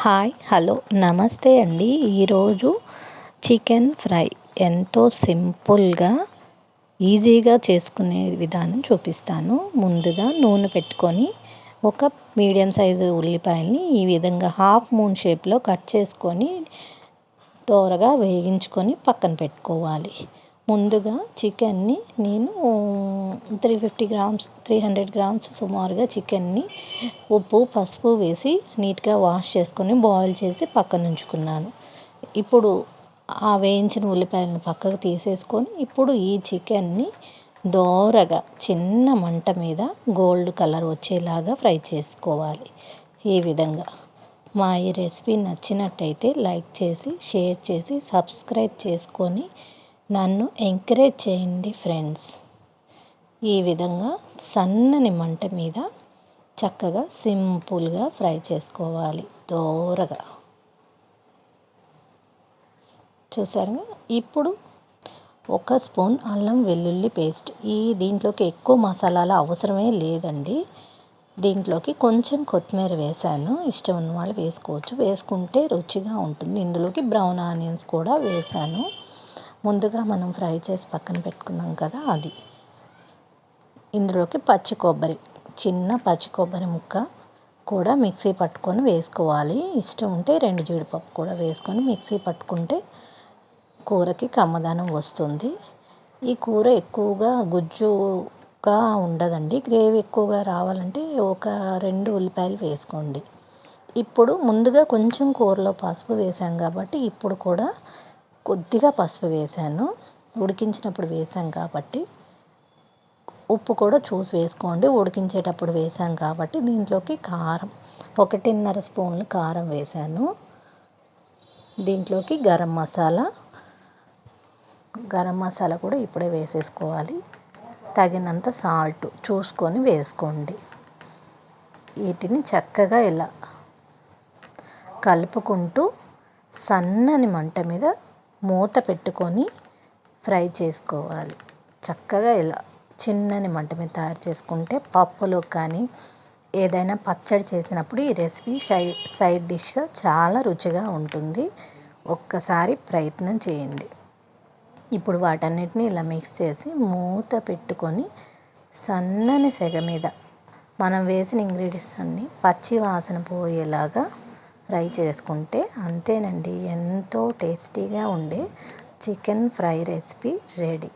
Hi hello నమస్తే అండి. ఈరోజు చికెన్ ఫ్రై ఎంతో సింపుల్గా ఈజీగా చేసుకునే విధానం చూపిస్తాను. ముందుగా నూనె పెట్టుకొని ఒక మీడియం సైజు ఉల్లిపాయల్ని ఈ విధంగా హాఫ్ మూన్ షేప్లో కట్ చేసుకొని దోరగా వేగించుకొని పక్కన పెట్టుకోవాలి. ముందుగా చికెన్ని నేను 300 గ్రామ్స్ సుమారుగా చికెన్ని ఉప్పు పసుపు వేసి నీట్గా వాష్ చేసుకొని బాయిల్ చేసి పక్కన ఉంచుకున్నాను. ఇప్పుడు ఆ వేయించిన ఉల్లిపాయలను పక్కకు తీసేసుకొని ఇప్పుడు ఈ చికెన్ని దోరగా చిన్న మంట మీద గోల్డ్ కలర్ వచ్చేలాగా ఫ్రై చేసుకోవాలి. ఈ విధంగా మా ఈ రెసిపీ నచ్చినట్టయితే లైక్ చేసి షేర్ చేసి సబ్స్క్రైబ్ చేసుకొని నన్ను ఎంకరేజ్ చేయండి ఫ్రెండ్స్. ఈ విధంగా సన్నని మంట మీద చక్కగా సింపుల్గా ఫ్రై చేసుకోవాలి దోరగా. చూసారుగా. ఇప్పుడు 1 స్పూన్ అల్లం వెల్లుల్లి పేస్ట్. దీంట్లోకి ఎక్కువ మసాలాల అవసరమే లేదండి. దీంట్లోకి కొంచెం కొత్తిమీర వేసాను. ఇష్టం ఉన్న వాళ్ళు వేసుకోవచ్చు, వేసుకుంటే రుచిగా ఉంటుంది. ఇందులోకి బ్రౌన్ ఆనియన్స్ కూడా వేసాను. ముందుగా మనం ఫ్రై చేసి పక్కన పెట్టుకున్నాం కదా, అది. ఇందులోకి చిన్న పచ్చి కొబ్బరి ముక్క కూడా మిక్సీ పట్టుకొని వేసుకోవాలి. ఇష్టం ఉంటే 2 జీడిపప్పు కూడా వేసుకొని మిక్సీ పట్టుకుంటే కూరకి కమ్మదనం వస్తుంది. ఈ కూర ఎక్కువగా గుజ్జుగా ఉండదండి. గ్రేవీ ఎక్కువగా రావాలంటే ఒక 2 ఉల్లిపాయలు వేసుకోండి. ఇప్పుడు ముందుగా కొంచెం కూరలో పసుపు వేసాం కాబట్టి ఇప్పుడు కూడా కొద్దిగా పసుపు వేసాను. ఉడికించినప్పుడు వేసాం కాబట్టి ఉప్పు కూడా చూసి వేసుకోండి. ఉడికించేటప్పుడు వేసాం కాబట్టి దీంట్లోకి కారం 1.5 స్పూన్లు కారం వేసాను. దీంట్లోకి గరం మసాలా కూడా ఇప్పుడే వేసేసుకోవాలి. తగినంత సాల్ట్ చూసుకొని వేసుకోండి. వీటిని చక్కగా ఇలా కలుపుకుంటూ సన్నని మంట మీద మూత పెట్టుకొని ఫ్రై చేసుకోవాలి. చక్కగా ఇలా చిన్నని మంట మీద తయారు చేసుకుంటే పప్పులో కానీ ఏదైనా పచ్చడి చేసినప్పుడు ఈ రెసిపీ సైడ్ డిష్గా చాలా రుచిగా ఉంటుంది. ఒక్కసారి ప్రయత్నం చేయండి. ఇప్పుడు వాటన్నిటిని ఇలా మిక్స్ చేసి మూత పెట్టుకొని సన్నని సెగ మీద మనం వేసిన ఇంగ్రీడియంట్స్ అన్నీ పచ్చి వాసన పోయేలాగా ఫ్రై చేసుకుంటే అంతేనండి, ఎంతో టేస్టీగా ఉండే చికెన్ ఫ్రై రెసిపీ రెడీ.